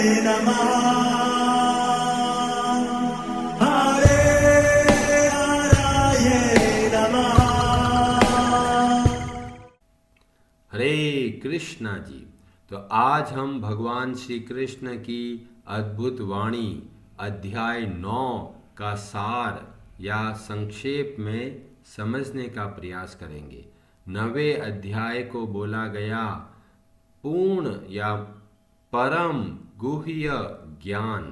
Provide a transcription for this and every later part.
नमः हरे हराये नमः। हरे कृष्णा जी। तो आज हम भगवान श्री कृष्ण की अद्भुत वाणी अध्याय 9 का सार या संक्षेप में समझने का प्रयास करेंगे। 9वें अध्याय को बोला गया पूर्ण या परम गुह्य ज्ञान।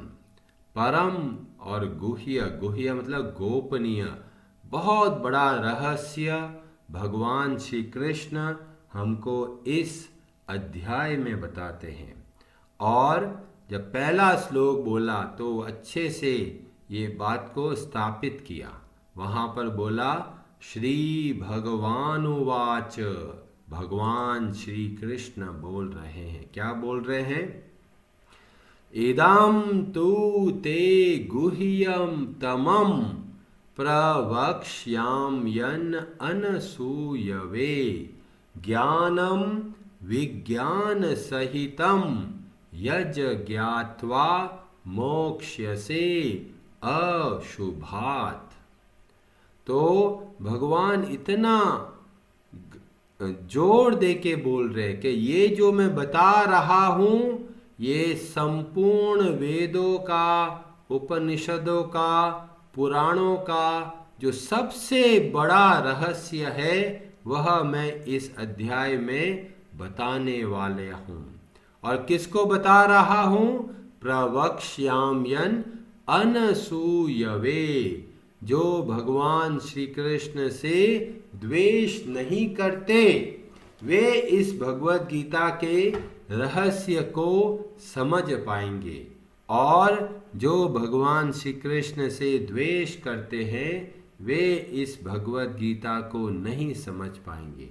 परम और गुह्य, गुह्य मतलब गोपनीय, बहुत बड़ा रहस्य भगवान श्री कृष्ण हमको इस अध्याय में बताते हैं। और जब पहला श्लोक बोला तो अच्छे से ये बात को स्थापित किया। वहाँ पर बोला श्री भगवानुवाच, भगवान श्री कृष्ण बोल रहे हैं। क्या बोल रहे हैं? इदं तु ते गुह्यं तमं प्रवक्ष्याम्यन् अनसूयवे ज्ञानं विज्ञानसहितं यज् ज्ञात्वा मोक्ष्यसे अशुभात्। तो भगवान इतना जोर दे के बोल रहे कि ये जो मैं बता रहा हूँ ये संपूर्ण वेदों का, उपनिषदों का, पुराणों का जो सबसे बड़ा रहस्य है वह मैं इस अध्याय में बताने वाले हूँ। और किसको बता रहा हूँ? प्रवक्ष्याम्यन् अनसूयवे, जो भगवान श्री कृष्ण से द्वेष नहीं करते, वे इस भगवत गीता के रहस्य को समझ पाएंगे। और जो भगवान श्री कृष्ण से द्वेष करते हैं वे इस भगवत गीता को नहीं समझ पाएंगे।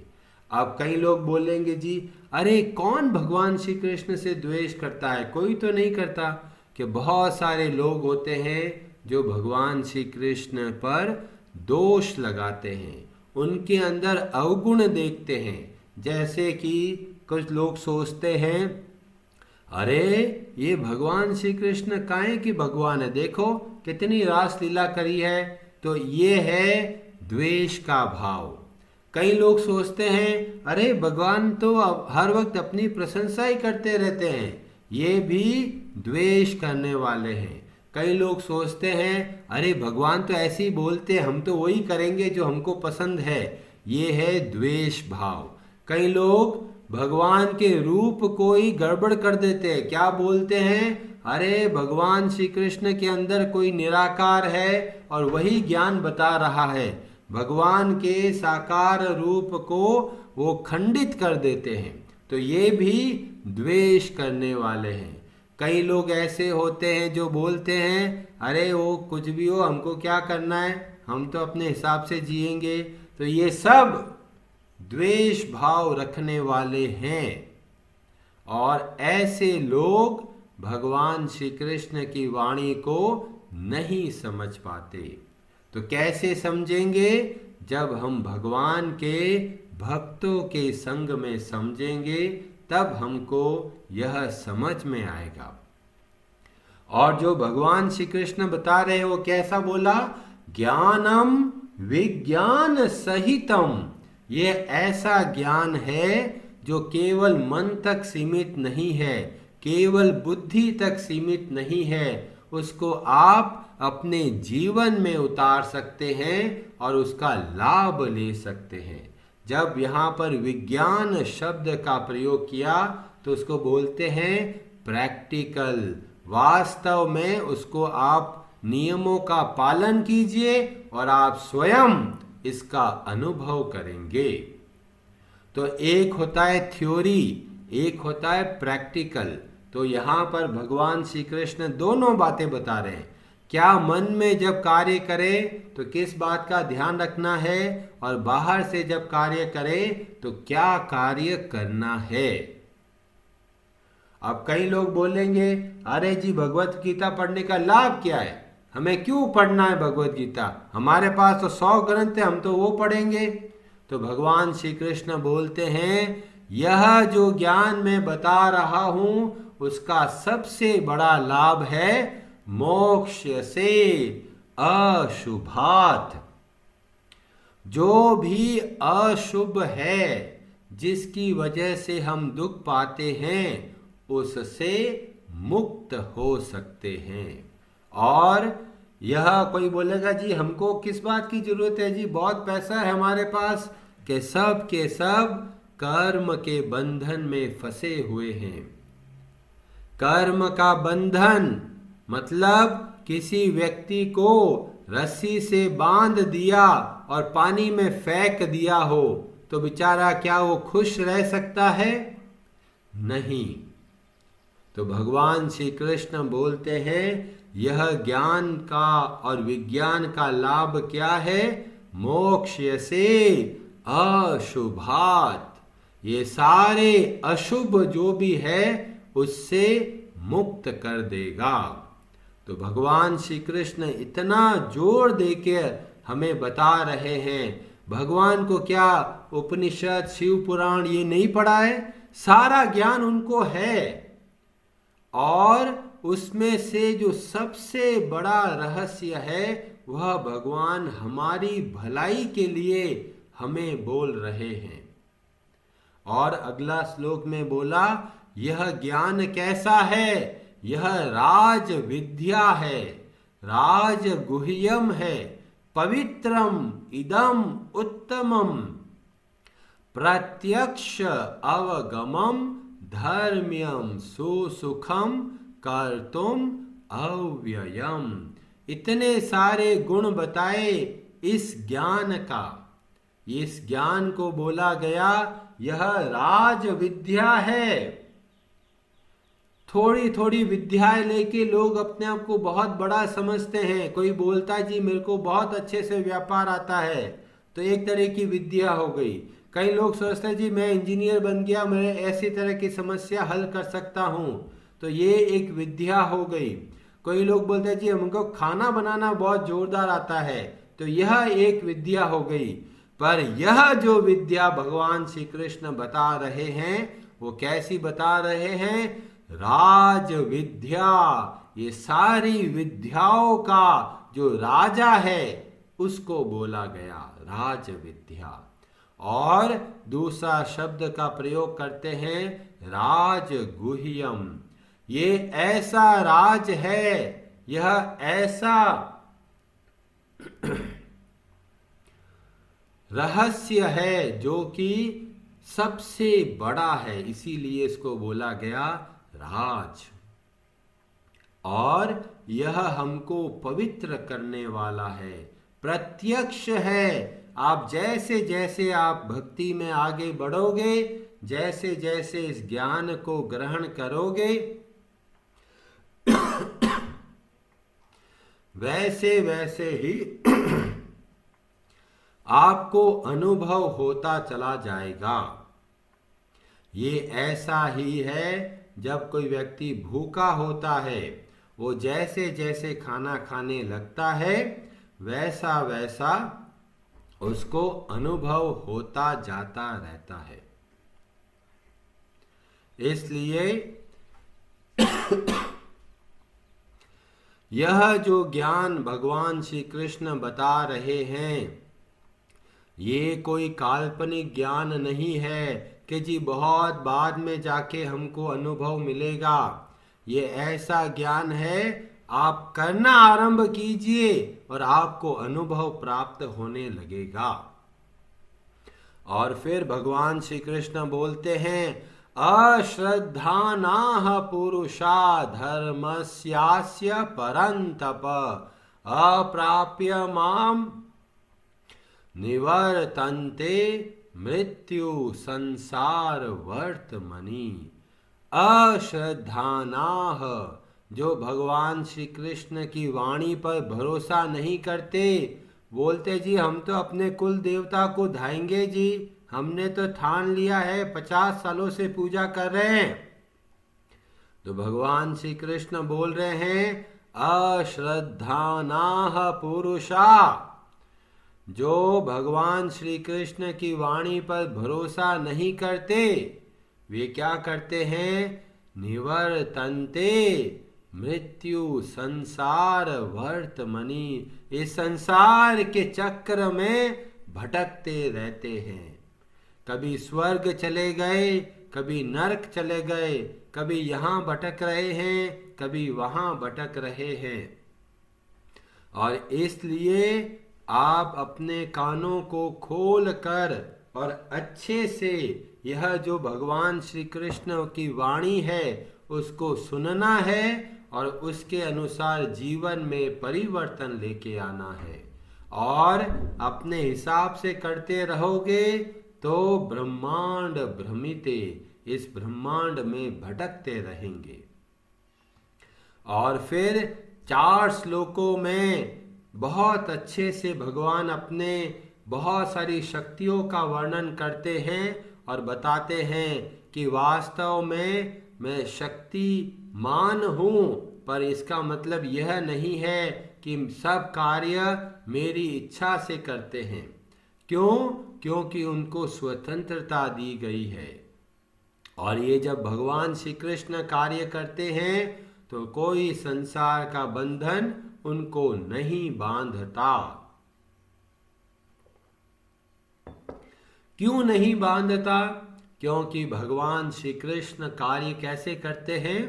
अब कई लोग बोलेंगे जी अरे कौन भगवान श्री कृष्ण से द्वेष करता है? कोई तो नहीं करता। कि बहुत सारे लोग होते हैं जो भगवान श्री कृष्ण पर दोष लगाते हैं, उनके अंदर अवगुण देखते हैं। जैसे कि कुछ लोग सोचते हैं अरे ये भगवान श्री कृष्ण काहे की भगवान है, देखो कितनी रासलीला करी है। तो ये है द्वेष का भाव। कई लोग सोचते हैं अरे भगवान तो हर वक्त अपनी प्रशंसा ही करते रहते हैं, ये भी द्वेष करने वाले हैं। कई लोग सोचते हैं अरे भगवान तो ऐसे ही बोलते हैं, हम तो वही करेंगे जो हमको पसंद है, ये है द्वेष भाव। कई लोग भगवान के रूप को ही गड़बड़ कर देते हैं। क्या बोलते हैं? अरे भगवान श्री कृष्ण के अंदर कोई निराकार है और वही ज्ञान बता रहा है। भगवान के साकार रूप को वो खंडित कर देते हैं। तो ये भी द्वेष करने वाले हैं। कई लोग ऐसे होते हैं जो बोलते हैं अरे वो कुछ भी हो, हमको क्या करना है, हम तो अपने हिसाब से जिएंगे। तो ये सब द्वेष भाव रखने वाले हैं। और ऐसे लोग भगवान श्री कृष्ण की वाणी को नहीं समझ पाते। तो कैसे समझेंगे? जब हम भगवान के भक्तों के संग में समझेंगे तब हमको यह समझ में आएगा। और जो भगवान श्री कृष्ण बता रहे हैं वो कैसा बोला? ज्ञानम विज्ञान सहितम। ये ऐसा ज्ञान है जो केवल मन तक सीमित नहीं है, केवल बुद्धि तक सीमित नहीं है, उसको आप अपने जीवन में उतार सकते हैं और उसका लाभ ले सकते हैं। जब यहाँ पर विज्ञान शब्द का प्रयोग किया तो उसको बोलते हैं प्रैक्टिकल। वास्तव में उसको आप नियमों का पालन कीजिए और आप स्वयं इसका अनुभव करेंगे। तो एक होता है थ्योरी, एक होता है प्रैक्टिकल। तो यहाँ पर भगवान श्री कृष्ण दोनों बातें बता रहे हैं। क्या मन में जब कार्य करे तो किस बात का ध्यान रखना है, और बाहर से जब कार्य करे तो क्या कार्य करना है। अब कई लोग बोलेंगे अरे जी भगवत गीता पढ़ने का लाभ क्या है, हमें क्यों पढ़ना है भगवत गीता, हमारे पास तो 100 ग्रंथ है, हम तो वो पढ़ेंगे। तो भगवान श्री कृष्ण बोलते हैं यह जो ज्ञान मैं बता रहा हूँ उसका सबसे बड़ा लाभ है मोक्ष से अशुभात। जो भी अशुभ है जिसकी वजह से हम दुख पाते हैं उससे मुक्त हो सकते हैं। और यह कोई बोलेगा जी हमको किस बात की जरूरत है जी, बहुत पैसा है हमारे पास, के सब कर्म के बंधन में फंसे हुए हैं। कर्म का बंधन मतलब किसी व्यक्ति को रस्सी से बांध दिया और पानी में फेंक दिया हो तो बेचारा क्या वो खुश रह सकता है? नहीं। तो भगवान श्री कृष्ण बोलते हैं यह ज्ञान का और विज्ञान का लाभ क्या है? मोक्ष से अशुभात, ये सारे अशुभ जो भी है उससे मुक्त कर देगा। तो भगवान श्री कृष्ण इतना जोर देकर हमें बता रहे हैं। भगवान को क्या उपनिषद शिव पुराण ये नहीं पढ़ा है? सारा ज्ञान उनको है। और उसमें से जो सबसे बड़ा रहस्य है वह भगवान हमारी भलाई के लिए हमें बोल रहे हैं। और अगला श्लोक में बोला यह ज्ञान कैसा है? यह राज विद्या है, राज गुह्यम है, पवित्रम इदम उत्तमम, प्रत्यक्ष अवगमम धर्म्यम सुसुखम कर्तुम अव्ययम। इतने सारे गुण बताए इस ज्ञान का। इस ज्ञान को बोला गया यह राज विद्या है। थोड़ी थोड़ी विद्याएं लेके लोग अपने आप को बहुत बड़ा समझते हैं। कोई बोलता है जी मेरे को बहुत अच्छे से व्यापार आता है, तो एक तरह की विद्या हो गई। कई लोग सोचते हैं जी मैं इंजीनियर बन गया, मैं ऐसी तरह की समस्या हल कर सकता हूँ, तो ये एक विद्या हो गई। कोई लोग बोलते हैं जी हमको खाना बनाना बहुत जोरदार आता है, तो यह एक विद्या हो गई। पर यह जो विद्या भगवान श्री कृष्ण बता रहे हैं वो कैसी बता रहे हैं? राज विद्या। ये सारी विद्याओं का जो राजा है उसको बोला गया राज विद्या। और दूसरा शब्द का प्रयोग करते हैं राज गुह्यम। ये ऐसा राज है, यह ऐसा रहस्य है जो कि सबसे बड़ा है, इसीलिए इसको बोला गया राज। और यह हमको पवित्र करने वाला है, प्रत्यक्ष है। आप जैसे जैसे आप भक्ति में आगे बढ़ोगे, जैसे जैसे इस ज्ञान को ग्रहण करोगे, वैसे वैसे ही आपको अनुभव होता चला जाएगा। ये ऐसा ही है जब कोई व्यक्ति भूखा होता है, वो जैसे जैसे खाना खाने लगता है वैसा वैसा उसको अनुभव होता जाता रहता है। इसलिए यह जो ज्ञान भगवान श्री कृष्ण बता रहे हैं ये कोई काल्पनिक ज्ञान नहीं है कि जी बहुत बाद में जाके हमको अनुभव मिलेगा। ये ऐसा ज्ञान है आप करना आरंभ कीजिए और आपको अनुभव प्राप्त होने लगेगा। और फिर भगवान श्री कृष्ण बोलते हैं अश्रद्धानाः पुरुषा धर्मस्यास्य परन्तप अप्राप्य माम निवर्तन्ते मृत्यु संसार वर्तमनि। अश्रद्धानाः, जो भगवान श्री कृष्ण की वाणी पर भरोसा नहीं करते, बोलते जी हम तो अपने कुल देवता को धाएंगे जी, हमने तो ठान लिया है, 50 सालों से पूजा कर रहे हैं। तो भगवान श्री कृष्ण बोल रहे हैं अश्रद्धानाः पुरुषा, जो भगवान श्री कृष्ण की वाणी पर भरोसा नहीं करते, वे क्या करते हैं? निवर्तन्ते मृत्यु संसार वर्तमनि। इस संसार के चक्र में भटकते रहते हैं। कभी स्वर्ग चले गए, कभी नरक चले गए, कभी यहाँ भटक रहे हैं, कभी वहाँ भटक रहे हैं। और इसलिए आप अपने कानों को खोल कर और अच्छे से यह जो भगवान श्री कृष्ण की वाणी है उसको सुनना है और उसके अनुसार जीवन में परिवर्तन लेके आना है। और अपने हिसाब से करते रहोगे तो ब्रह्मांड भ्रमिते, इस ब्रह्मांड में भटकते रहेंगे। और फिर 4 श्लोकों में बहुत अच्छे से भगवान अपने बहुत सारी शक्तियों का वर्णन करते हैं और बताते हैं कि वास्तव में मैं शक्तिमान हूँ, पर इसका मतलब यह नहीं है कि सब कार्य मेरी इच्छा से करते हैं। क्यों? क्योंकि उनको स्वतंत्रता दी गई है। और ये जब भगवान श्री कृष्ण कार्य करते हैं तो कोई संसार का बंधन उनको नहीं बांधता। क्यों नहीं बांधता? क्योंकि भगवान श्री कृष्ण कार्य कैसे करते हैं?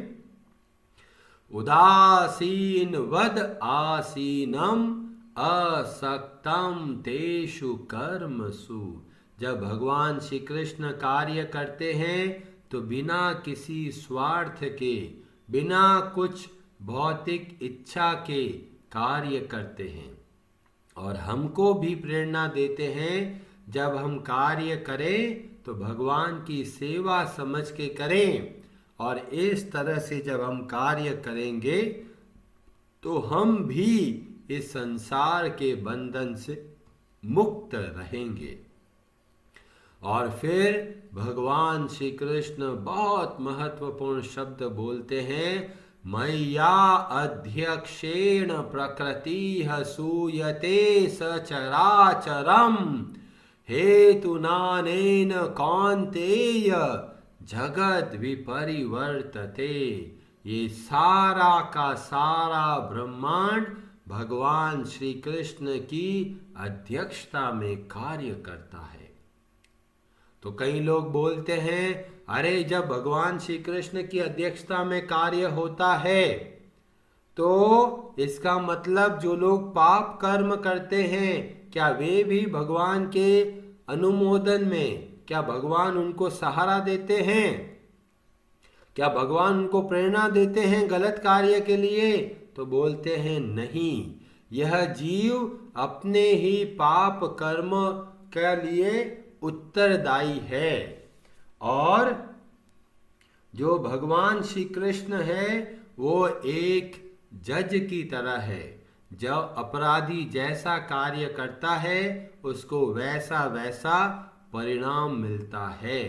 उदासीन वद आसीनम असक्तम तेषु कर्मसु। जब भगवान श्री कृष्ण कार्य करते हैं तो बिना किसी स्वार्थ के, बिना कुछ भौतिक इच्छा के कार्य करते हैं। और हमको भी प्रेरणा देते हैं जब हम कार्य करें तो भगवान की सेवा समझ के करें। और इस तरह से जब हम कार्य करेंगे तो हम भी इस संसार के बंधन से मुक्त रहेंगे। और फिर भगवान श्री कृष्ण बहुत महत्वपूर्ण शब्द बोलते हैं, मय्या अध्यक्षेण प्रकृति सूयते सचराचरम हेतुनानेन कौन्तेय जगत विपरिवर्तते। ये सारा का सारा ब्रह्मांड भगवान श्री कृष्ण की अध्यक्षता में कार्य करता है। तो कई लोग बोलते हैं, अरे जब भगवान श्री कृष्ण की अध्यक्षता में कार्य होता है तो इसका मतलब जो लोग पाप कर्म करते हैं क्या वे भी भगवान के अनुमोदन में, क्या भगवान उनको सहारा देते हैं? क्या भगवान उनको प्रेरणा देते हैं गलत कार्य के लिए? तो बोलते हैं नहीं, यह जीव अपने ही पाप कर्म के लिए उत्तरदायी है। और जो भगवान श्री कृष्ण है वो एक जज की तरह है। जब अपराधी जैसा कार्य करता है उसको वैसा वैसा परिणाम मिलता है।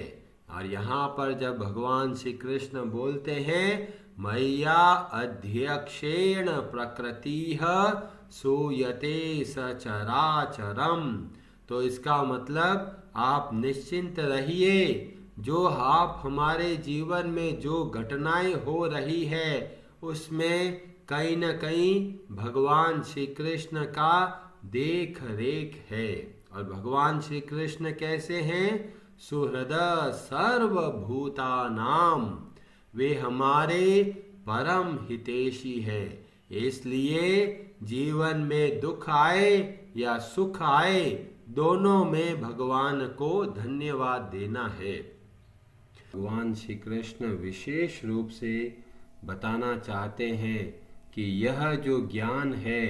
और यहाँ पर जब भगवान श्री कृष्ण बोलते हैं मय्या अध्यक्षेण प्रकृति सूयते सचराचरम, तो इसका मतलब आप निश्चिंत रहिए, जो आप हमारे जीवन में जो घटनाएं हो रही है उसमें कहीं न कहीं भगवान श्री कृष्ण का देख रेख है। और भगवान श्री कृष्ण कैसे हैं? सुहृदय सर्वभूतानाम, वे हमारे परम हितैषी है। इसलिए जीवन में दुख आए या सुख आए, दोनों में भगवान को धन्यवाद देना है। भगवान श्री कृष्ण विशेष रूप से बताना चाहते हैं कि यह जो ज्ञान है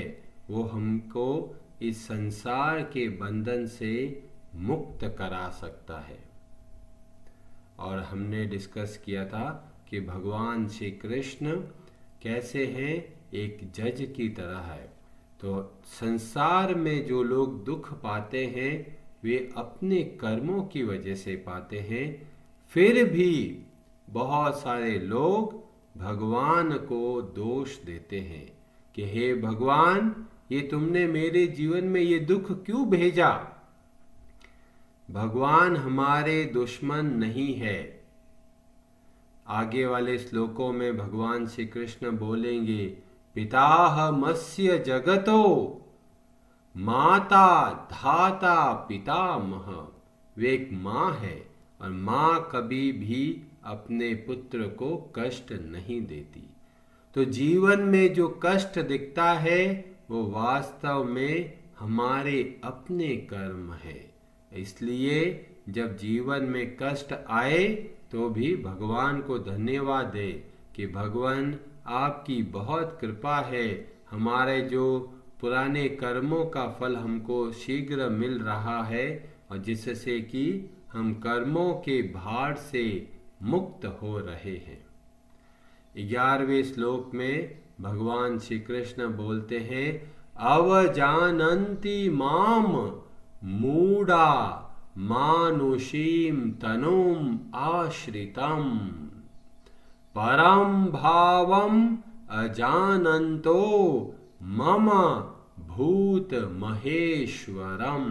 वो हमको इस संसार के बंधन से मुक्त करा सकता है। और हमने डिस्कस किया था कि भगवान श्री कृष्ण कैसे हैं, एक जज की तरह है। तो संसार में जो लोग दुख पाते हैं वे अपने कर्मों की वजह से पाते हैं। फिर भी बहुत सारे लोग भगवान को दोष देते हैं कि हे भगवान, ये तुमने मेरे जीवन में ये दुख क्यों भेजा? भगवान हमारे दुश्मन नहीं है। आगे वाले श्लोकों में भगवान श्री कृष्ण बोलेंगे, पिताहमस्य जगतो माता धाता पितामह। वे एक माँ है और माँ कभी भी अपने पुत्र को कष्ट नहीं देती। तो जीवन में जो कष्ट दिखता है वो वास्तव में हमारे अपने कर्म है। इसलिए जब जीवन में कष्ट आए तो भी भगवान को धन्यवाद दे कि भगवान आपकी बहुत कृपा है, हमारे जो पुराने कर्मों का फल हमको शीघ्र मिल रहा है और जिससे कि हम कर्मों के भार से मुक्त हो रहे हैं। 11वें श्लोक में भगवान श्री कृष्ण बोलते हैं, अवजानन्ति माम मूढ़ा मानुषीम तनुम आश्रितम परम भावम अजानन्तो मम भूत महेश्वरम।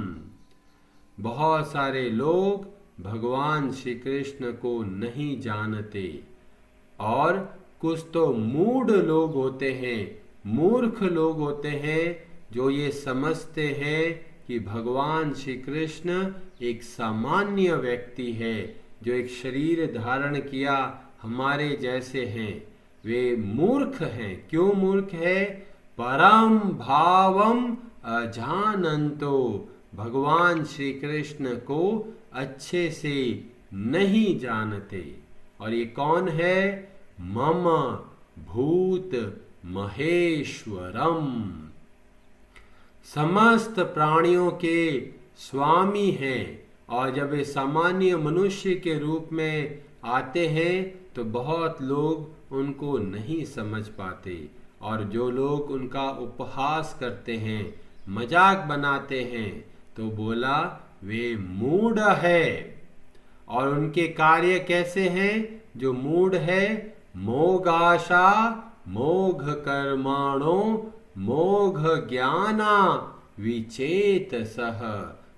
बहुत सारे लोग भगवान श्री कृष्ण को नहीं जानते और कुछ तो मूढ़ लोग होते हैं, मूर्ख लोग होते हैं जो ये समझते हैं कि भगवान श्री कृष्ण एक सामान्य व्यक्ति है जो एक शरीर धारण किया हमारे जैसे हैं। वे मूर्ख हैं। क्यों मूर्ख है? परम भावम अजानन्तो, भगवान श्री कृष्ण को अच्छे से नहीं जानते। और ये कौन है? मम भूत महेश्वरम, समस्त प्राणियों के स्वामी हैं। और जब वे सामान्य मनुष्य के रूप में आते हैं तो बहुत लोग उनको नहीं समझ पाते और जो लोग उनका उपहास करते हैं, मजाक बनाते हैं, तो बोला वे मूढ़ है। और उनके कार्य कैसे हैं? जो मूढ़ है, मोगाशा मोघ कर्माणो मोघ ज्ञाना विचेतसः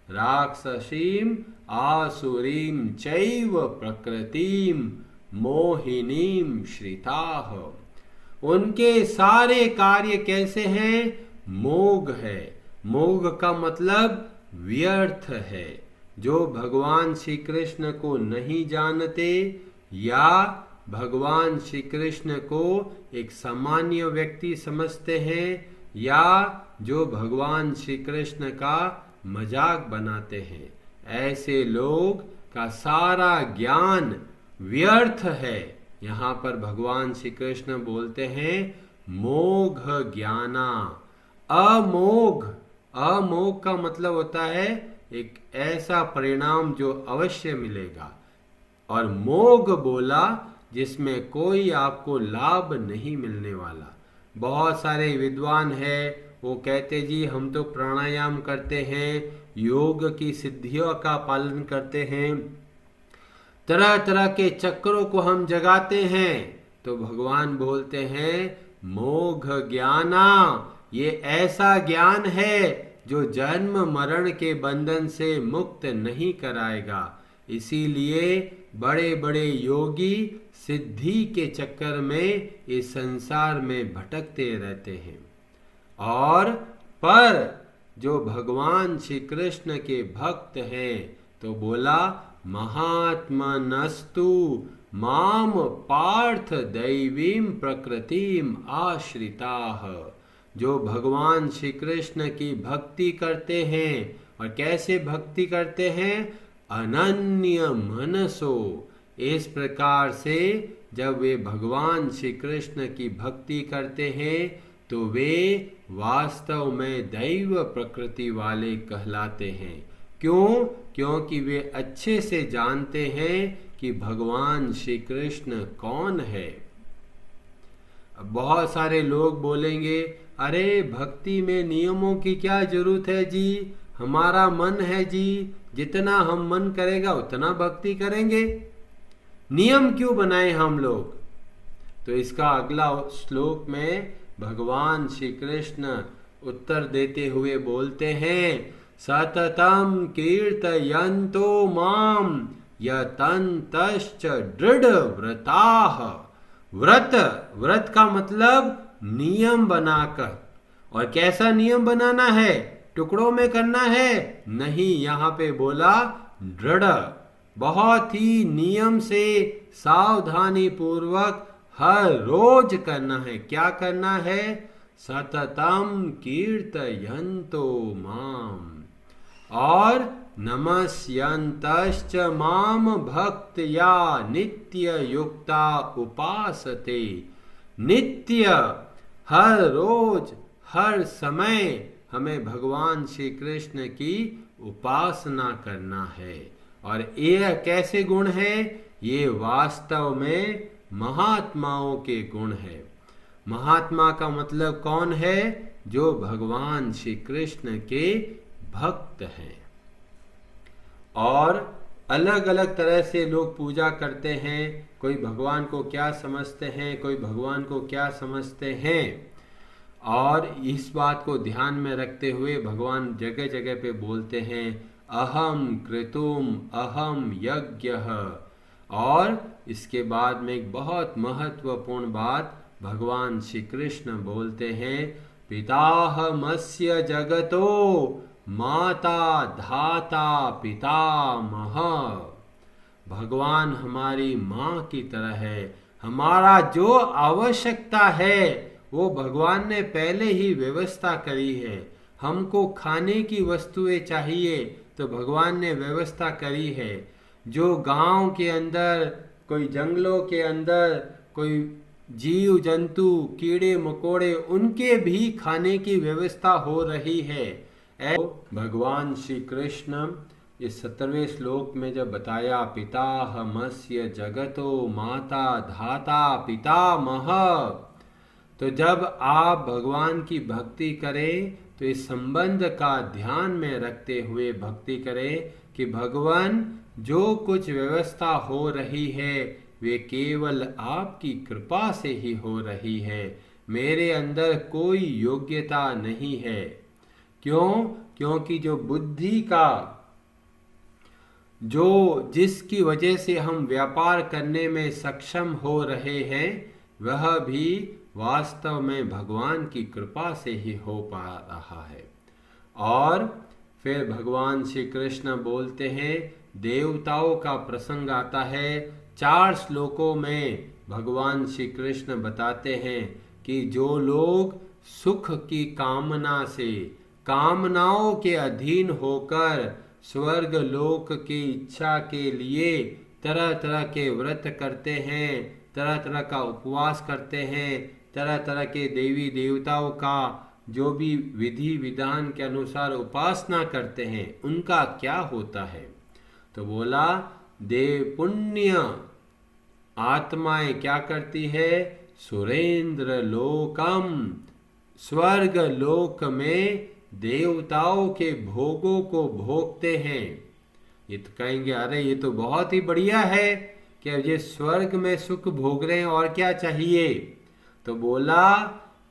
राक्षसीम आसुरीम चैव प्रकृतिम मोहिनीम श्रिताः। उनके सारे कार्य कैसे हैं? मोघ है। मोघ का मतलब व्यर्थ है। जो भगवान श्री कृष्ण को नहीं जानते या भगवान श्री कृष्ण को एक सामान्य व्यक्ति समझते हैं या जो भगवान श्री कृष्ण का मजाक बनाते हैं, ऐसे लोग का सारा ज्ञान व्यर्थ है। यहाँ पर भगवान श्री कृष्ण बोलते हैं मोघ ज्ञाना। अमोघ, अमोघ का मतलब होता है एक ऐसा परिणाम जो अवश्य मिलेगा, और मोघ बोला जिसमें कोई आपको लाभ नहीं मिलने वाला। बहुत सारे विद्वान हैं, वो कहते जी हम तो प्राणायाम करते हैं, योग की सिद्धियों का पालन करते हैं, तरह तरह के चक्रों को हम जगाते हैं। तो भगवान बोलते हैं मोघ ज्ञाना, ये ऐसा ज्ञान है जो जन्म मरण के बंधन से मुक्त नहीं कराएगा। इसीलिए बड़े बड़े योगी सिद्धि के चक्कर में इस संसार में भटकते रहते हैं। और पर जो भगवान श्री कृष्ण के भक्त हैं तो बोला महात्मनस्तु माम पार्थ दैवीम प्रकृतिम आश्रिताः। जो भगवान श्री कृष्ण की भक्ति करते हैं, और कैसे भक्ति करते हैं? अनन्य मनसो। इस प्रकार से जब वे भगवान श्री कृष्ण की भक्ति करते हैं तो वे वास्तव में दैव प्रकृति वाले कहलाते हैं। क्यों? क्योंकि वे अच्छे से जानते हैं कि भगवान श्री कृष्ण कौन है। बहुत सारे लोग बोलेंगे अरे भक्ति में नियमों की क्या जरूरत है जी, हमारा मन है जी, जितना हम मन करेगा उतना भक्ति करेंगे, नियम क्यों बनाए हम लोग। तो इसका अगला श्लोक में भगवान श्री कृष्ण उत्तर देते हुए बोलते हैं सततम कीर्तयन्तो माम यतन्तश्च दृढ़ व्रताः। व्रत का मतलब नियम बनाकर। और कैसा नियम बनाना है? टुकड़ों में करना है नहीं, यहां पे बोला दृढ़, बहुत ही नियम से सावधानी पूर्वक हर रोज करना है। क्या करना है? सततम कीर्तयन्तो माम और नमस्यन्तश्च माम भक्त्या नित्य युक्ता उपासते। नित्य, हर रोज हर समय हमें भगवान श्री कृष्ण की उपासना करना है। और यह कैसे गुण है? ये वास्तव में महात्माओं के गुण है। महात्मा का मतलब कौन है? जो भगवान श्री कृष्ण के भक्त हैं। और अलग अलग तरह से लोग पूजा करते हैं। कोई भगवान को क्या समझते हैं, कोई भगवान को क्या समझते हैं। और इस बात को ध्यान में रखते हुए भगवान जगह जगह पे बोलते हैं अहम कृतुम अहम यज्ञः। और इसके बाद में एक बहुत महत्वपूर्ण बात भगवान श्री कृष्ण बोलते हैं पिताहमस्य जगतो माता धाता पितामह। भगवान हमारी माँ की तरह है। हमारा जो आवश्यकता है वो भगवान ने पहले ही व्यवस्था करी है। हमको खाने की वस्तुएं चाहिए तो भगवान ने व्यवस्था करी है। जो गांव के अंदर, कोई जंगलों के अंदर, कोई जीव जंतु कीड़े मकोड़े, उनके भी खाने की व्यवस्था हो रही है। भगवान श्री कृष्ण इस 17वें श्लोक में जब बताया पिताहमस्य जगतो माता धाता पितामह, तो जब आप भगवान की भक्ति करें तो इस संबंध का ध्यान में रखते हुए भक्ति करें कि भगवान जो कुछ व्यवस्था हो रही है वे केवल आपकी कृपा से ही हो रही है। मेरे अंदर कोई योग्यता नहीं है। क्यों? क्योंकि जो बुद्धि का जिसकी वजह से हम व्यापार करने में सक्षम हो रहे हैं वह भी वास्तव में भगवान की कृपा से ही हो पा रहा है। और फिर भगवान श्री कृष्ण बोलते हैं, देवताओं का प्रसंग आता है। 4 श्लोकों में भगवान श्री कृष्ण बताते हैं कि जो लोग सुख की कामना से, कामनाओं के अधीन होकर स्वर्ग लोक की इच्छा के लिए तरह तरह के व्रत करते हैं, तरह तरह का उपवास करते हैं, तरह तरह के देवी देवताओं का जो भी विधि विधान के अनुसार उपासना करते हैं, उनका क्या होता है? तो बोला देव पुण्य आत्माएं क्या करती है? सुरेंद्र लोकम, स्वर्ग लोक में देवताओं के भोगों को भोगते हैं। ये तो कहेंगे अरे ये तो बहुत ही बढ़िया है कि ये स्वर्ग में सुख भोग रहे हैं, और क्या चाहिए? तो बोला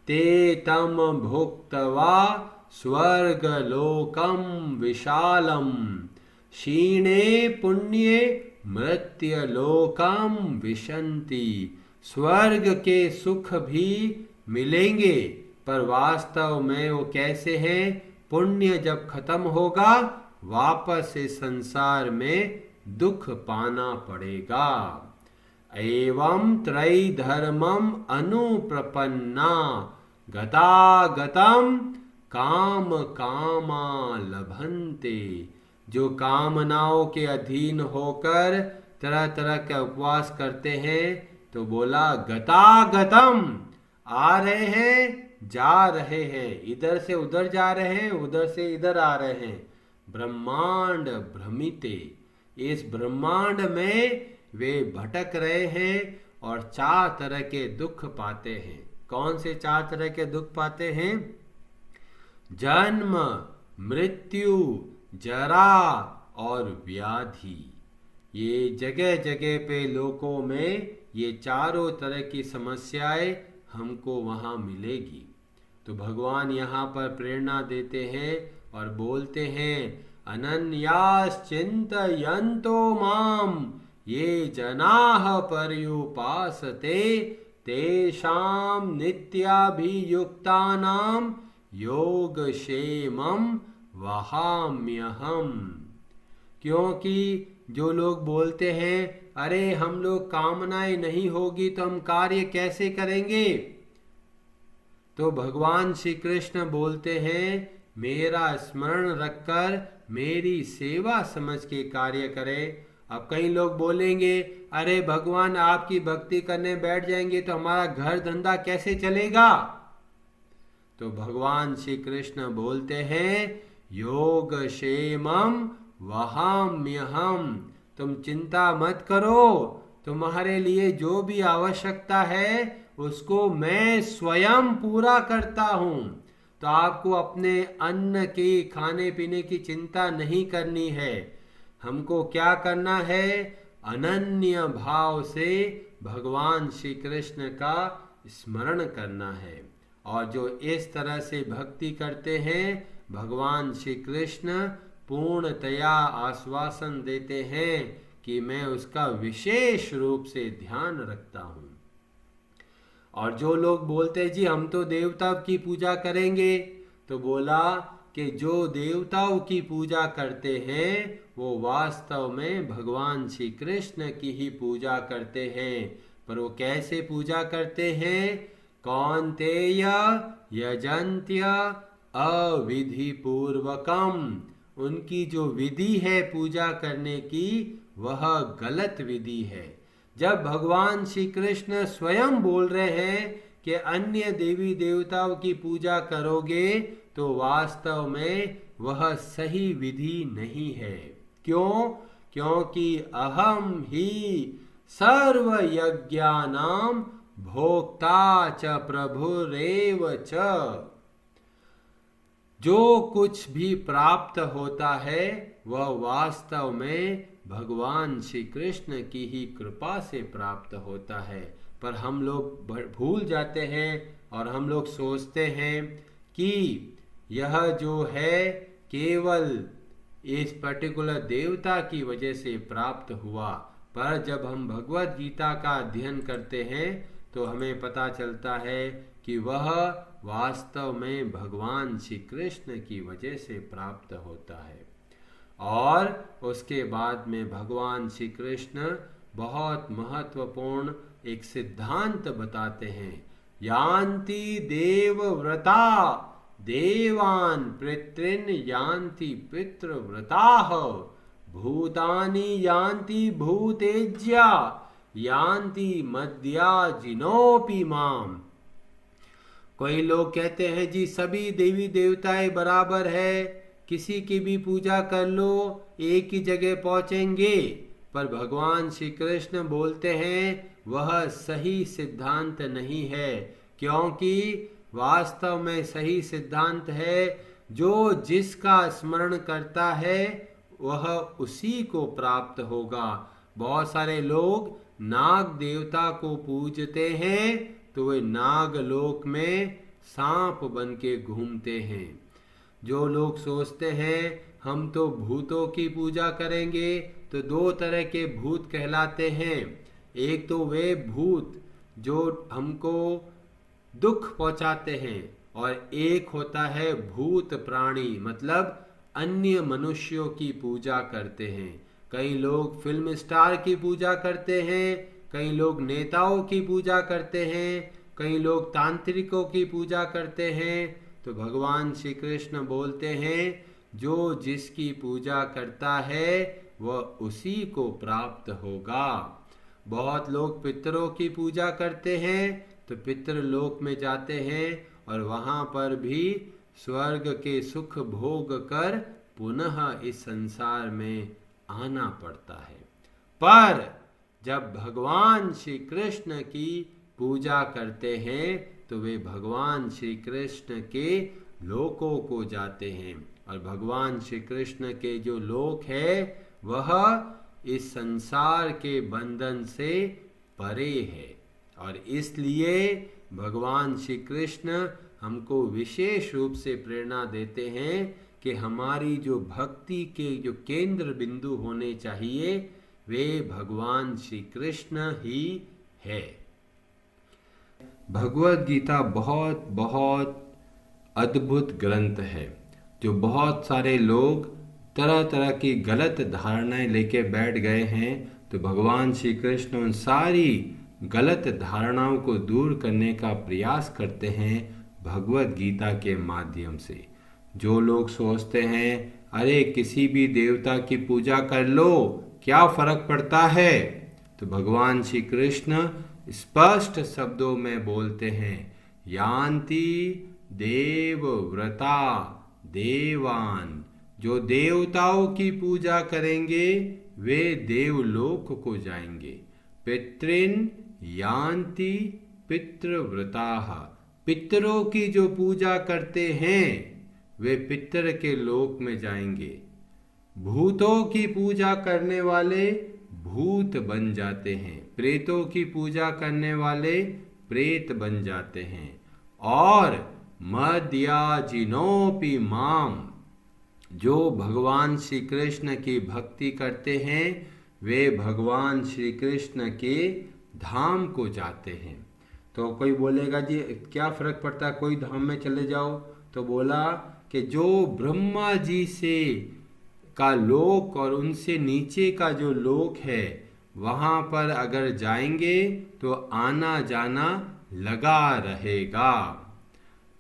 ते तम भुक्त्वा स्वर्ग लोकम विशालम क्षीणे पुण्ये मृत्य लोकम विशंति। स्वर्ग के सुख भी मिलेंगे पर वास्तव में वो कैसे हैं? पुण्य जब खत्म होगा वापस इस संसार में दुख पाना पड़ेगा। एवं त्रय धर्मम अनुप्रपन्ना गतागतम काम कामा लभन्ते। जो कामनाओं के अधीन होकर तरह तरह के उपवास करते हैं, तो बोला गतागतम, आ रहे हैं जा रहे हैं, इधर से उधर जा रहे हैं, उधर से इधर आ रहे हैं। ब्रह्मांड भ्रमिते, इस ब्रह्मांड में वे भटक रहे हैं और 4 तरह के दुख पाते हैं। कौन से 4 तरह के दुख पाते हैं? जन्म, मृत्यु, जरा और व्याधि। ये जगह जगह पे लोगों में ये चारों तरह की समस्याएं हमको वहाँ मिलेगी। तो भगवान यहाँ पर प्रेरणा देते हैं और बोलते हैं अनन्याश्चिन्तयन्तो मां ये जनाः पर्युपासते तेषां नित्याभियुक्तानां योगक्षेमं वहाम्यहम्। क्योंकि जो लोग बोलते हैं अरे हम लोग कामनाएं नहीं होगी तो हम कार्य कैसे करेंगे, तो भगवान श्री कृष्ण बोलते हैं मेरा स्मरण रखकर मेरी सेवा समझ के कार्य करें। अब कई लोग बोलेंगे अरे भगवान आपकी भक्ति करने बैठ जाएंगे तो हमारा घर धंधा कैसे चलेगा, तो भगवान श्री कृष्ण बोलते हैं योगक्षेमं वहाम्यहम्, तुम चिंता मत करो, तुम्हारे लिए जो भी आवश्यकता है उसको मैं स्वयं पूरा करता हूं। तो आपको अपने अन्न की खाने पीने की चिंता नहीं करनी है। हमको क्या करना है, अनन्य भाव से भगवान श्री कृष्ण का स्मरण करना है। और जो इस तरह से भक्ति करते हैं भगवान श्री कृष्ण पूर्णतया आश्वासन देते हैं कि मैं उसका विशेष रूप से ध्यान रखता हूं। और जो लोग बोलते हैं जी हम तो देवता की पूजा करेंगे, तो बोला कि जो देवताओं की पूजा करते हैं वो वास्तव में भगवान श्री कृष्ण की ही पूजा करते हैं। पर वो कैसे पूजा करते हैं, कौन्तेय यजन्त्य अविधि पूर्वकम, उनकी जो विधि है पूजा करने की वह गलत विधि है। जब भगवान श्री कृष्ण स्वयं बोल रहे हैं कि अन्य देवी देवताओं की पूजा करोगे तो वास्तव में वह सही विधि नहीं है। क्यों? क्योंकि अहम ही सर्व यज्ञानां भोक्ता च प्रभुरेव च, जो कुछ भी प्राप्त होता है वह वास्तव में भगवान श्री कृष्ण की ही कृपा से प्राप्त होता है। पर हम लोग भूल जाते हैं और हम लोग सोचते हैं कि यह जो है केवल इस पर्टिकुलर देवता की वजह से प्राप्त हुआ। पर जब हम भगवत गीता का अध्ययन करते हैं तो हमें पता चलता है कि वह वास्तव में भगवान श्री कृष्ण की वजह से प्राप्त होता है। और उसके बाद में भगवान श्री कृष्ण बहुत महत्वपूर्ण एक सिद्धांत बताते हैं, यान्ति देवव्रता देवान् पितॄन् यान्ति पितृव्रताः भूतानि यान्ति भूतेज्या यान्ति मद्याजिनोऽपि माम्। कोई लोग कहते हैं जी सभी देवी देवताएं बराबर है, किसी की भी पूजा कर लो एक ही जगह पहुंचेंगे। पर भगवान श्री कृष्ण बोलते हैं वह सही सिद्धांत नहीं है, क्योंकि वास्तव में सही सिद्धांत है जो जिसका स्मरण करता है वह उसी को प्राप्त होगा। बहुत सारे लोग नाग देवता को पूजते हैं तो वे नागलोक में सांप बन के घूमते हैं। जो लोग सोचते हैं हम तो भूतों की पूजा करेंगे, तो दो तरह के भूत कहलाते हैं। एक तो वे भूत जो हमको दुख पहुंचाते हैं, और एक होता है भूत प्राणी, मतलब अन्य मनुष्यों की पूजा करते हैं। कई लोग फिल्म स्टार की पूजा करते हैं, कई लोग नेताओं की पूजा करते हैं, कई लोग तांत्रिकों की पूजा करते हैं। तो भगवान श्री कृष्ण बोलते हैं जो जिसकी पूजा करता है वह उसी को प्राप्त होगा। बहुत लोग पितरों की पूजा करते हैं तो पितृलोक में जाते हैं और वहाँ पर भी स्वर्ग के सुख भोग कर पुनः इस संसार में आना पड़ता है। पर जब भगवान श्री कृष्ण की पूजा करते हैं तो वे भगवान श्री कृष्ण के लोकों को जाते हैं, और भगवान श्री कृष्ण के जो लोक है वह इस संसार के बंधन से परे है। और इसलिए भगवान श्री कृष्ण हमको विशेष रूप से प्रेरणा देते हैं कि हमारी जो भक्ति के जो केंद्र बिंदु होने चाहिए वे भगवान श्री कृष्ण ही है। भगवत गीता बहुत बहुत अद्भुत ग्रंथ है, जो बहुत सारे लोग तरह तरह की गलत धारणाएं लेके बैठ गए हैं। तो भगवान श्री कृष्ण उन सारी गलत धारणाओं को दूर करने का प्रयास करते हैं भगवत गीता के माध्यम से। जो लोग सोचते हैं अरे किसी भी देवता की पूजा कर लो, क्या फर्क पड़ता है, तो भगवान श्री कृष्ण स्पष्ट शब्दों में बोलते हैं, यान्ति देवव्रता देवान, जो देवताओं की पूजा करेंगे वे देवलोक को जाएंगे। पितृन यान्ति पितृव्रताः, पितरों की जो पूजा करते हैं वे पितर के लोक में जाएंगे। भूतों की पूजा करने वाले भूत बन जाते हैं, प्रेतों की पूजा करने वाले प्रेत बन जाते हैं। और मद्याजिनोपि माम, जो भगवान श्री कृष्ण की भक्ति करते हैं वे भगवान श्री कृष्ण के धाम को जाते हैं। तो कोई बोलेगा जी क्या फर्क पड़ता है, कोई धाम में चले जाओ। तो बोला कि जो ब्रह्मा जी से का लोक और उनसे नीचे का जो लोक है वहाँ पर अगर जाएंगे तो आना जाना लगा रहेगा।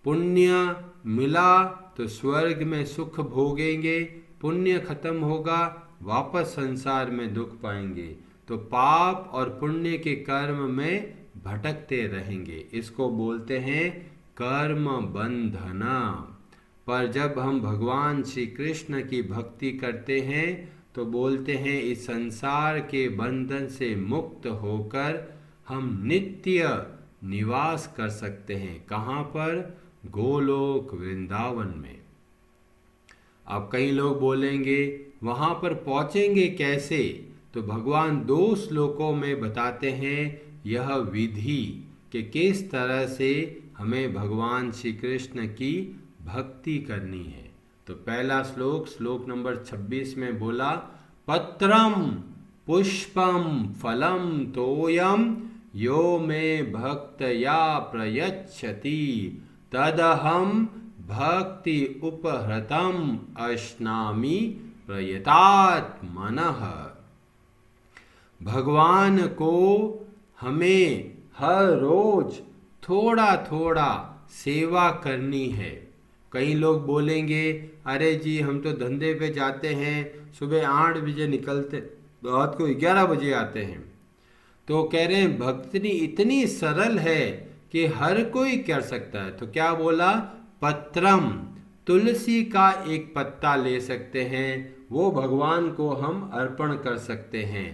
पुण्य मिला तो स्वर्ग में सुख भोगेंगे, पुण्य खत्म होगा वापस संसार में दुख पाएंगे। तो पाप और पुण्य के कर्म में भटकते रहेंगे, इसको बोलते हैं कर्म बंधना। पर जब हम भगवान श्री कृष्ण की भक्ति करते हैं तो बोलते हैं इस संसार के बंधन से मुक्त होकर हम नित्य निवास कर सकते हैं। कहाँ पर? गोलोक वृंदावन में। अब कई लोग बोलेंगे वहाँ पर पहुँचेंगे कैसे? तो भगवान 2 श्लोकों में बताते हैं यह विधि कि किस तरह से हमें भगवान श्री कृष्ण की भक्ति करनी है। तो पहला श्लोक, श्लोक नंबर 26 में बोला, पत्रम पुष्पम फलम तोयम यो में भक्तया प्रयच्छति तदहम भक्ति उपहृतम अश्नामि प्रयतात्मनः। भगवान को हमें हर रोज थोड़ा थोड़ा सेवा करनी है। कई लोग बोलेंगे अरे जी हम तो धंधे पे जाते हैं, सुबह 8 बजे निकलते, रात को 11 बजे आते हैं। तो कह रहे हैं भक्ति इतनी सरल है कि हर कोई कर सकता है। तो क्या बोला? पत्रम, तुलसी का एक पत्ता ले सकते हैं, वो भगवान को हम अर्पण कर सकते हैं।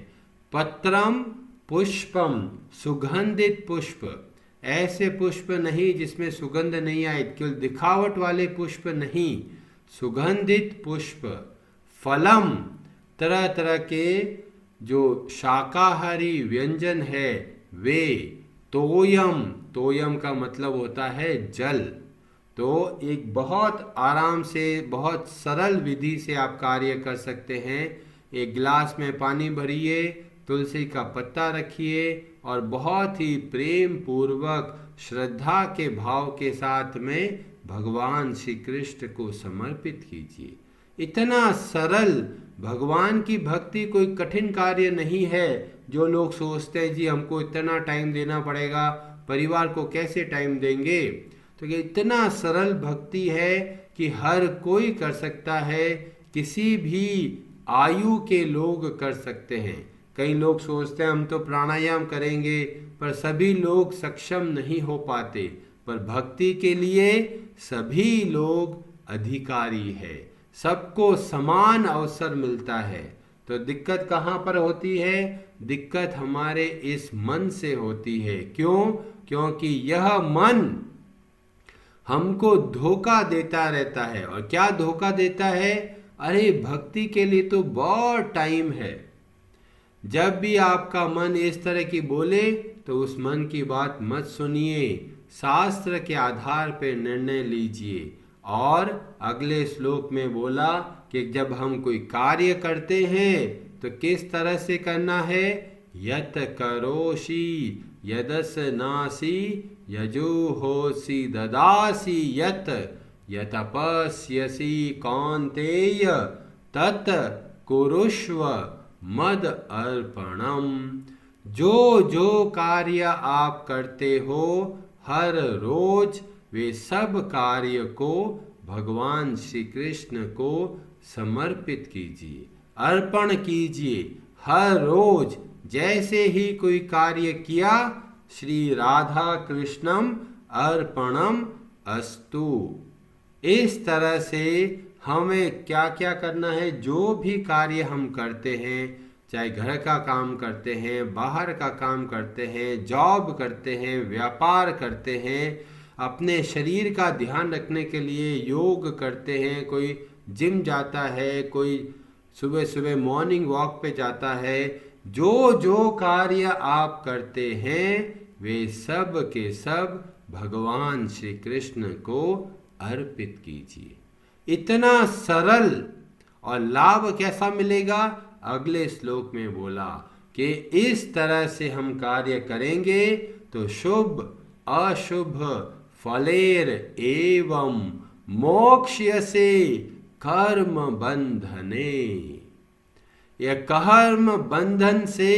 पत्रम पुष्पम, सुगंधित पुष्प, ऐसे पुष्प नहीं जिसमें सुगंध नहीं आए, केवल दिखावट वाले पुष्प नहीं, सुगंधित पुष्प। फलम, तरह तरह के जो शाकाहारी व्यंजन है वे। तोयम, तोयम का मतलब होता है जल। तो एक बहुत आराम से, बहुत सरल विधि से आप कार्य कर सकते हैं। एक गिलास में पानी भरिए, तुलसी का पत्ता रखिए और बहुत ही प्रेम पूर्वक श्रद्धा के भाव के साथ में भगवान श्री कृष्ण को समर्पित कीजिए। इतना सरल, भगवान की भक्ति कोई कठिन कार्य नहीं है। जो लोग सोचते हैं जी हमको इतना टाइम देना पड़ेगा, परिवार को कैसे टाइम देंगे, तो ये इतना सरल भक्ति है कि हर कोई कर सकता है, किसी भी आयु के लोग कर सकते हैं। कई लोग सोचते हैं हम तो प्राणायाम करेंगे, पर सभी लोग सक्षम नहीं हो पाते। पर भक्ति के लिए सभी लोग अधिकारी है, सबको समान अवसर मिलता है। तो दिक्कत कहाँ पर होती है? दिक्कत हमारे इस मन से होती है। क्यों? क्योंकि यह मन हमको धोखा देता रहता है। और क्या धोखा देता है? अरे भक्ति के लिए तो बहुत टाइम है। जब भी आपका मन इस तरह की बोले तो उस मन की बात मत सुनिए, शास्त्र के आधार पर निर्णय लीजिए। और अगले श्लोक में बोला कि जब हम कोई कार्य करते हैं तो किस तरह से करना है। यत करोषि यदसनासि यजुहोषि ददासि यत यतपस्यसि कौन्तेय तत् कुरुष्व मद अर्पणम। जो जो कार्य आप करते हो हर रोज वे सब कार्य को भगवान श्री कृष्ण को समर्पित कीजिए, अर्पण कीजिए। हर रोज जैसे ही कोई कार्य किया, श्री राधा कृष्णम अर्पणम अस्तु। इस तरह से हमें क्या क्या करना है। जो भी कार्य हम करते हैं, चाहे घर का काम करते हैं, बाहर का काम करते हैं, जॉब करते हैं, व्यापार करते हैं, अपने शरीर का ध्यान रखने के लिए योग करते हैं, कोई जिम जाता है, कोई सुबह सुबह मॉर्निंग वॉक पे जाता है। जो जो कार्य आप करते हैं वे सब के सब भगवान श्री कृष्ण को अर्पित कीजिए। इतना सरल। और लाभ कैसा मिलेगा, अगले श्लोक में बोला कि इस तरह से हम कार्य करेंगे तो शुभ अशुभ फलेर एवं मोक्ष्यसे कर्म बंधने। यह कर्म बंधन से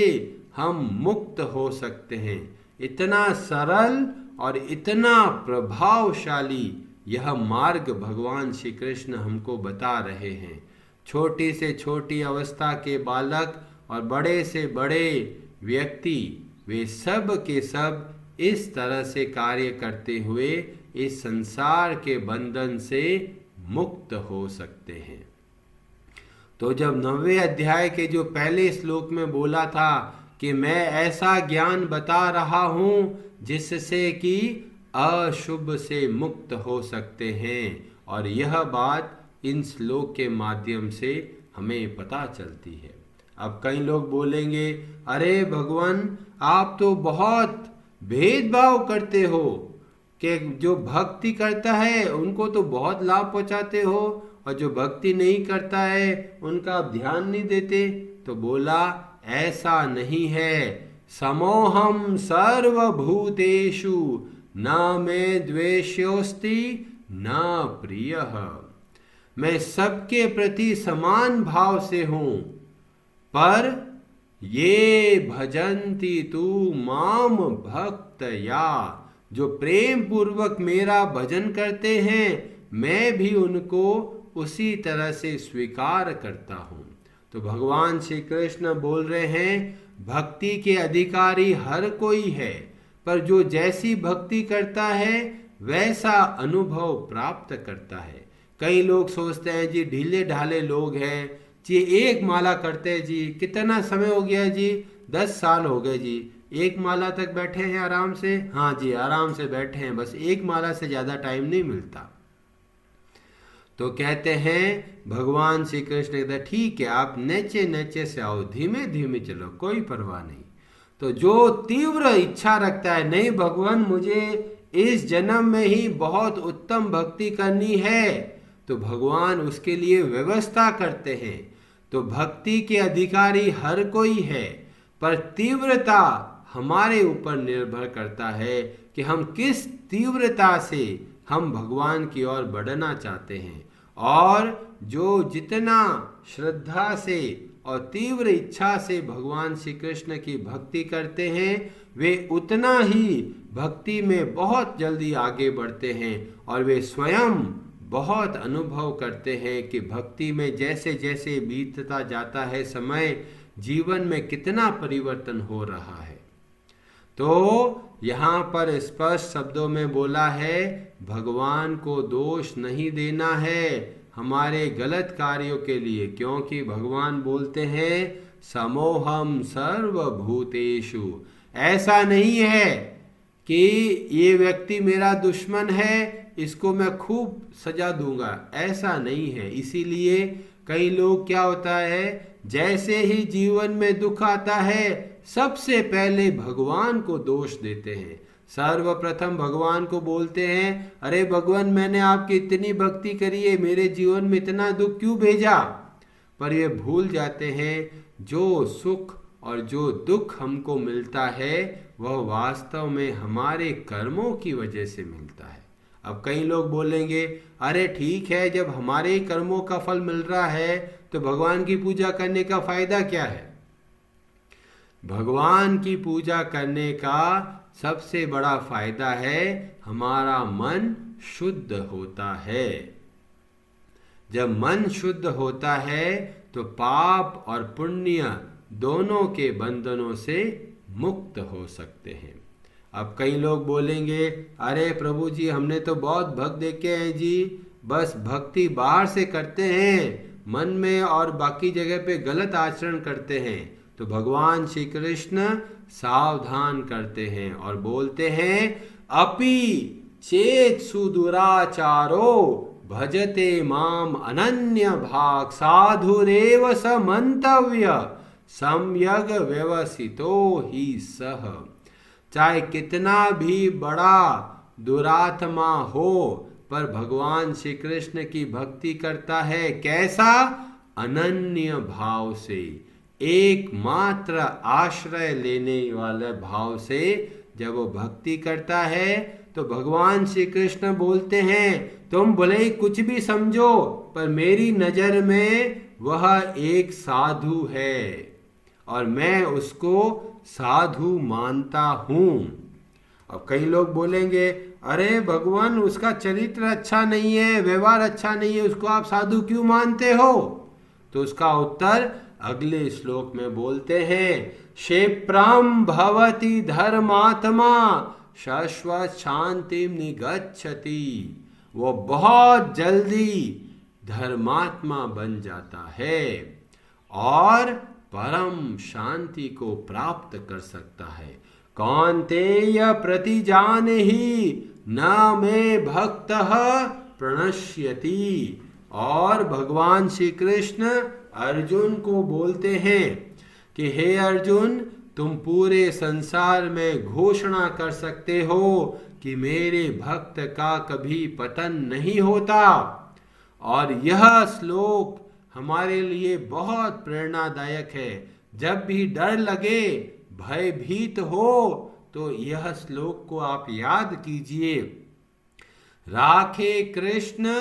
हम मुक्त हो सकते हैं। इतना सरल और इतना प्रभावशाली यह मार्ग भगवान श्री कृष्ण हमको बता रहे हैं। छोटी से छोटी अवस्था के बालक और बड़े से बड़े व्यक्ति, वे सब के सब इस तरह से कार्य करते हुए इस संसार के बंधन से मुक्त हो सकते हैं। तो जब 9वें अध्याय के जो पहले श्लोक में बोला था कि मैं ऐसा ज्ञान बता रहा हूं जिससे कि अशुभ से मुक्त हो सकते हैं, और यह बात इन श्लोक के माध्यम से हमें पता चलती है। अब कई लोग बोलेंगे, अरे भगवान आप तो बहुत भेदभाव करते हो कि जो भक्ति करता है उनको तो बहुत लाभ पहुंचाते हो और जो भक्ति नहीं करता है उनका आप ध्यान नहीं देते। तो बोला ऐसा नहीं है। समोहम सर्वभूतेषु न मे द्वेष्योस्ति न प्रियः। मैं सबके प्रति समान भाव से हूं, पर ये भजन्ति तू माम भक्तया, जो प्रेम पूर्वक मेरा भजन करते हैं मैं भी उनको उसी तरह से स्वीकार करता हूं। तो भगवान श्री कृष्ण बोल रहे हैं भक्ति के अधिकारी हर कोई है, पर जो जैसी भक्ति करता है वैसा अनुभव प्राप्त करता है। कई लोग सोचते हैं जी ढीले ढाले लोग हैं जी, एक माला करते हैं जी, कितना समय हो गया जी, 10 साल हो गए जी, एक माला तक बैठे हैं आराम से। हाँ जी आराम से बैठे हैं, बस एक माला से ज़्यादा टाइम नहीं मिलता। तो कहते हैं भगवान श्री कृष्ण कहते हैं ठीक है आप नीचे नीचे से आओ, धीमे धीमे चलो, कोई परवाह नहीं। तो जो तीव्र इच्छा रखता है, नहीं भगवान मुझे इस जन्म में ही बहुत उत्तम भक्ति करनी है, तो भगवान उसके लिए व्यवस्था करते हैं। तो भक्ति के अधिकारी हर कोई है, पर तीव्रता हमारे ऊपर निर्भर करता है कि हम किस तीव्रता से हम भगवान की ओर बढ़ना चाहते हैं। और जो जितना श्रद्धा से और तीव्र इच्छा से भगवान श्री कृष्ण की भक्ति करते हैं वे उतना ही भक्ति में बहुत जल्दी आगे बढ़ते हैं, और वे स्वयं बहुत अनुभव करते हैं कि भक्ति में जैसे जैसे बीतता जाता है समय, जीवन में कितना परिवर्तन हो रहा है। तो यहाँ पर स्पष्ट शब्दों में बोला है भगवान को दोष नहीं देना है हमारे गलत कार्यों के लिए, क्योंकि भगवान बोलते हैं समोहम सर्वभूतेषु। ऐसा नहीं है कि ये व्यक्ति मेरा दुश्मन है, इसको मैं खूब सजा दूंगा, ऐसा नहीं है। इसीलिए कई लोग क्या होता है, जैसे ही जीवन में दुख आता है सबसे पहले भगवान को दोष देते हैं, सर्वप्रथम भगवान को बोलते हैं, अरे भगवान मैंने आपकी इतनी भक्ति करी है, मेरे जीवन में इतना दुख क्यों भेजा। पर ये भूल जाते हैं जो सुख और जो दुख हमको मिलता है वह वास्तव में हमारे कर्मों की वजह से मिलता है। अब कई लोग बोलेंगे, अरे ठीक है, जब हमारे ही कर्मों का फल मिल रहा है तो भगवान की पूजा करने का फायदा क्या है। भगवान की पूजा करने का सबसे बड़ा फायदा है हमारा मन शुद्ध होता है। जब मन शुद्ध होता है तो पाप और पुण्य दोनों के बंधनों से मुक्त हो सकते हैं। अब कई लोग बोलेंगे, अरे प्रभु जी हमने तो बहुत भक्त देखे हैं जी, बस भक्ति बाहर से करते हैं, मन में और बाकी जगह पे गलत आचरण करते हैं। तो भगवान श्री कृष्ण सावधान करते हैं और बोलते हैं, अपि चेत सुदुराचारो भजते माम अनन्य भाग साधुरेव स मंतव्य सम्यग व्यवसितो ही सह। चाहे कितना भी बड़ा दुरात्मा हो पर भगवान श्री कृष्ण की भक्ति करता है, कैसा? अनन्य भाव से, एकमात्र आश्रय लेने वाले भाव से जब वो भक्ति करता है तो भगवान श्री कृष्ण बोलते हैं, तुम भले ही कुछ भी समझो पर मेरी नजर में वह एक साधु है और मैं उसको साधु मानता हूं। अब कई लोग बोलेंगे, अरे भगवान उसका चरित्र अच्छा नहीं है, व्यवहार अच्छा नहीं है, उसको आप साधु क्यों मानते हो? तो उसका उत्तर अगले श्लोक में बोलते हैं, क्षेप्रम भवति धर्मात्मा शाश्वत शांति निगच्छति। वो बहुत जल्दी धर्मात्मा बन जाता है और परम शांति को प्राप्त कर सकता है। कौन्तेय प्रतिजानहि न मे भक्तः प्रणश्यति। और भगवान श्री कृष्ण अर्जुन को बोलते हैं कि हे अर्जुन, तुम पूरे संसार में घोषणा कर सकते हो कि मेरे भक्त का कभी पतन नहीं होता। और यह श्लोक हमारे लिए बहुत प्रेरणादायक है। जब भी डर लगे, भयभीत हो तो यह श्लोक को आप याद कीजिए, राखे कृष्ण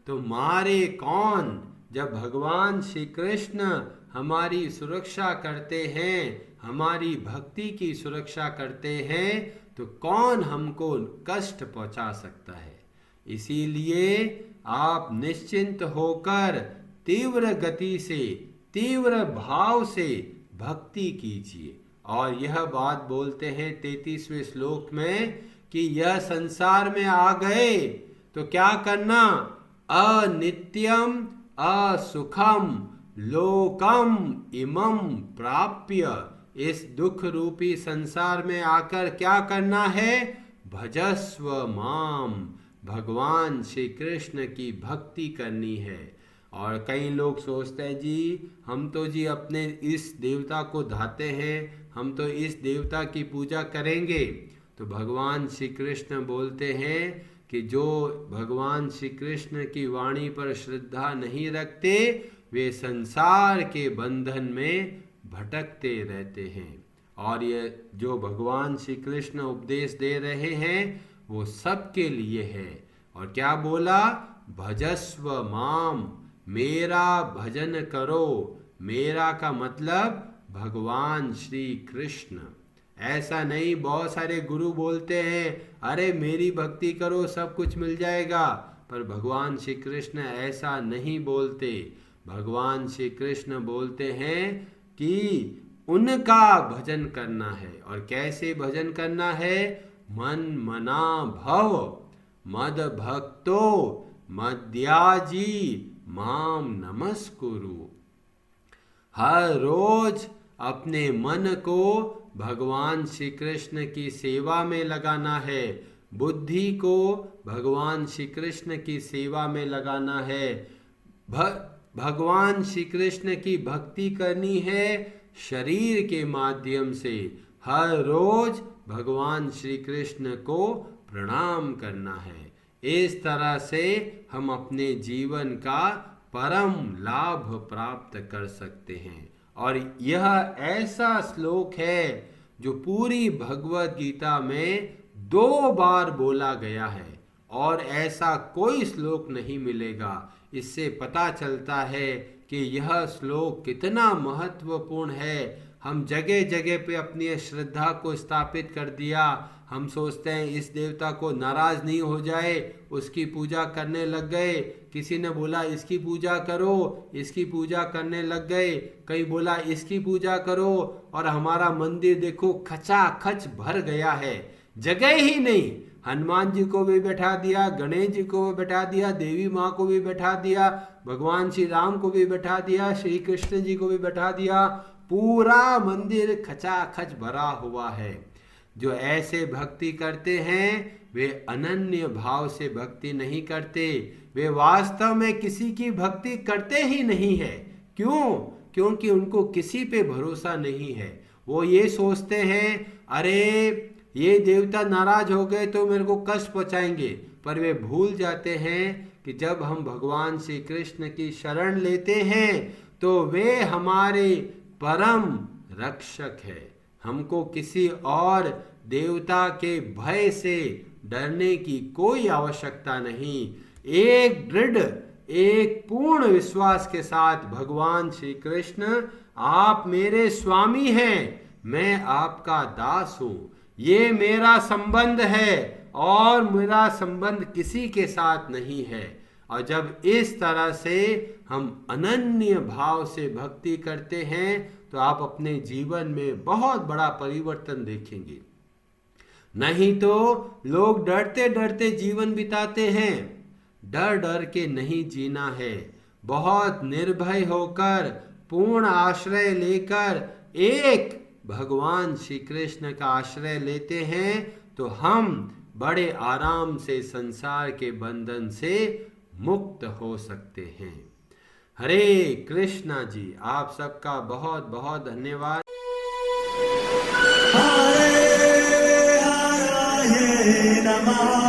तो मारे कौन। जब भगवान श्री कृष्ण हमारी सुरक्षा करते हैं, हमारी भक्ति की सुरक्षा करते हैं, तो कौन हमको कष्ट पहुंचा सकता है। इसीलिए आप निश्चिंत होकर तीव्र गति से, तीव्र भाव से भक्ति कीजिए। और यह बात बोलते हैं 33वें श्लोक में कि यह संसार में आ गए तो क्या करना? अनित्यम असुखम लोकम इमं प्राप्य। इस दुख रूपी संसार में आकर क्या करना है? भजस्व माम, भगवान श्री कृष्ण की भक्ति करनी है। और कई लोग सोचते हैं जी हम तो जी अपने इस देवता को धाते हैं, हम तो इस देवता की पूजा करेंगे। तो भगवान श्री कृष्ण बोलते हैं कि जो भगवान श्री कृष्ण की वाणी पर श्रद्धा नहीं रखते वे संसार के बंधन में भटकते रहते हैं। और ये जो भगवान श्री कृष्ण उपदेश दे रहे हैं वो सबके लिए है। और क्या बोला? भजस्व माम, मेरा भजन करो। मेरा का मतलब भगवान श्री कृष्ण। ऐसा नहीं, बहुत सारे गुरु बोलते हैं अरे मेरी भक्ति करो सब कुछ मिल जाएगा, पर भगवान श्री कृष्ण ऐसा नहीं बोलते। भगवान श्री कृष्ण बोलते हैं कि उनका भजन करना है। और कैसे भजन करना है? मन मना भव मद भक्तो मद्याजी माम नमस्कुरु। हर रोज अपने मन को भगवान श्री कृष्ण की सेवा में लगाना है, बुद्धि को भगवान श्री कृष्ण की सेवा में लगाना है, भगवान श्री कृष्ण की भक्ति करनी है शरीर के माध्यम से, हर रोज भगवान श्री कृष्ण को प्रणाम करना है। इस तरह से हम अपने जीवन का परम लाभ प्राप्त कर सकते हैं। और यह ऐसा श्लोक है जो पूरी भगवत गीता में 2 बार बोला गया है और ऐसा कोई श्लोक नहीं मिलेगा। इससे पता चलता है कि यह श्लोक कितना महत्वपूर्ण है। हम जगह जगह पे अपनी श्रद्धा को स्थापित कर दिया। हम सोचते हैं इस देवता को नाराज नहीं हो जाए, उसकी पूजा करने लग गए। किसी ने बोला इसकी पूजा करो, इसकी पूजा करने लग गए। कहीं बोला इसकी पूजा करो, और हमारा मंदिर देखो खचाखच भर गया है, जगह ही नहीं। हनुमान जी को भी बैठा दिया, गणेश जी को भी बैठा दिया, देवी माँ को भी बैठा दिया, भगवान श्री राम को भी बैठा दिया, श्री कृष्ण जी को भी बैठा दिया। पूरा मंदिर खचाखच भरा हुआ है। जो ऐसे भक्ति करते हैं वे अनन्य भाव से भक्ति नहीं करते, वे वास्तव में किसी की भक्ति करते ही नहीं है। क्यों? क्योंकि उनको किसी पे भरोसा नहीं है। वो ये सोचते हैं अरे ये देवता नाराज हो गए तो मेरे को कष्ट पहुंचाएंगे, पर वे भूल जाते हैं कि जब हम भगवान श्री कृष्ण की शरण लेते हैं तो वे हमारे परम रक्षक है। हमको किसी और देवता के भय से डरने की कोई आवश्यकता नहीं। एक दृढ़, एक पूर्ण विश्वास के साथ भगवान श्री कृष्ण आप मेरे स्वामी हैं, मैं आपका दास हूं, ये मेरा संबंध है और मेरा संबंध किसी के साथ नहीं है। और जब इस तरह से हम अनन्य भाव से भक्ति करते हैं तो आप अपने जीवन में बहुत बड़ा परिवर्तन देखेंगे। नहीं तो लोग डरते डरते जीवन बिताते हैं। डर डर के नहीं जीना है, बहुत निर्भय होकर, पूर्ण आश्रय लेकर एक भगवान श्री कृष्ण का आश्रय लेते हैं तो हम बड़े आराम से संसार के बंधन से मुक्त हो सकते हैं। हरे कृष्णा जी, आप सबका बहुत बहुत धन्यवाद। हरे हरे नमः।